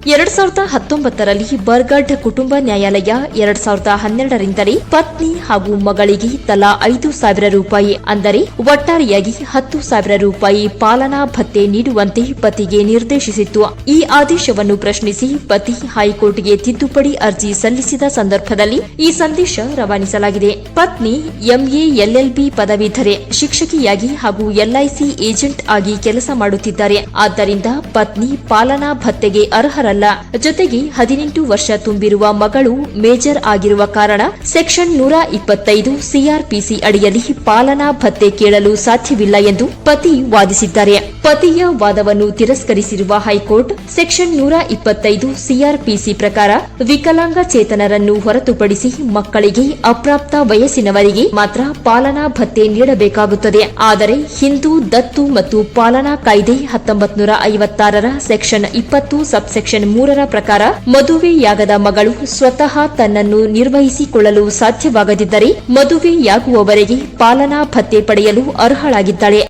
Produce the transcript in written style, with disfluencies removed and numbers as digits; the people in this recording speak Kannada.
2019ರಲ್ಲಿ ಬರ್ಗಢ್ ಕುಟುಂಬ ನ್ಯಾಯಾಲಯ 2012ರಿಂದಲೇ ಪತ್ನಿ ಹಾಗೂ ಮಗಳಿಗೆ ತಲಾ 5,000 ರೂಪಾಯಿ ಅಂದರೆ ಒಟ್ಟಾರೆಯಾಗಿ 10,000 ರೂಪಾಯಿ ಪಾಲನಾ ಭತ್ಯೆ ನೀಡುವಂತೆ ಪತಿಗೆ ನಿರ್ದೇಶಿಸಿತ್ತು. ಈ ಆದೇಶವನ್ನು ಪ್ರಶ್ನಿಸಿ ಪತಿ ಹೈಕೋರ್ಟ್ಗೆ ತಿದ್ದುಪಡಿ ಅರ್ಜಿ ಸಲ್ಲಿಸಿದ ಸಂದರ್ಭದಲ್ಲಿ ಈ ಸಂದೇಶ ರವಾನಿಸಲಾಗಿದೆ. ಪತ್ನಿ ಎಂಎ ಎಲ್ಎಲ್ಬಿ ಪದವೀಧರೆ, ಶಿಕ್ಷಕಿಯಾಗಿ ಹಾಗೂ ಎಲ್ಐಸಿ ಏಜೆಂಟ್ ಆಗಿ ಕೆಲಸ ಮಾಡುತ್ತಿದ್ದಾರೆ. ಆದ್ದರಿಂದ ಪತ್ನಿ ಪಾಲನಾ ಭತ್ಯೆಗೆ ಅರ್ಹರಲ್ಲ. ಜೊತೆಗೆ 18 ವರ್ಷ ತುಂಬಿರುವ ಮಗಳು ಮೇಜರ್ ಆಗಿರುವ ಕಾರಣ ಸೆಕ್ಷನ್ 125 ಸಿಆರ್ಪಿಸಿ ಅಡಿಯಲ್ಲಿ ಪಾಲನಾ ಭತ್ಯೆ ಕೇಳಲು ಸಾಧ್ಯವಿಲ್ಲ ಎಂದು ಪತಿ ವಾದಿಸಿದ್ದಾರೆ. ಪತಿಯ ವಾದವನ್ನು ತಿರಸ್ಕರಿಸಿರುವ ಹೈಕೋರ್ಟ್ ಸೆಕ್ಷನ್ 125 ಸಿಆರ್ಪಿಸಿ ಪ್ರಕಾರ ವಿಕಲಾಂಗಚೇತನರನ್ನು ಹೊರತುಪಡಿಸಿ ಮಕ್ಕಳಿಗೆ ಅಪ್ರಾಪ್ತ ವಯಸ್ಸಿನವರಿಗೆ ಮಾತ್ರ ಪಾಲನಾ ಭತ್ಯೆ ನೀಡಬೇಕಾಗುತ್ತದೆ. ಆದರೆ ಹಿಂದೂ ದತ್ತು ಮತ್ತು ಪಾಲನಾ ಕಾಯ್ದೆ 1956ರ ಸೆಕ್ಷನ್ 20 ಸಬ್ಸೆಕ್ಷನ್ 3ರ ಪ್ರಕಾರ ಮದುವೆಯಾಗದ ಮಗಳು ಸ್ವತಃ ತನ್ನನ್ನು ನಿರ್ವಹಿಸಿಕೊಳ್ಳಲು ಸಾಧ್ಯವಾಗದಿದ್ದರೆ ಮದುವೆಯಾಗುವವರೆಗೆ ಪಾಲನಾ ಭತ್ಯೆ ಪಡೆಯಲು ಅರ್ಹಳಾಗಿದ್ದಾಳೆ.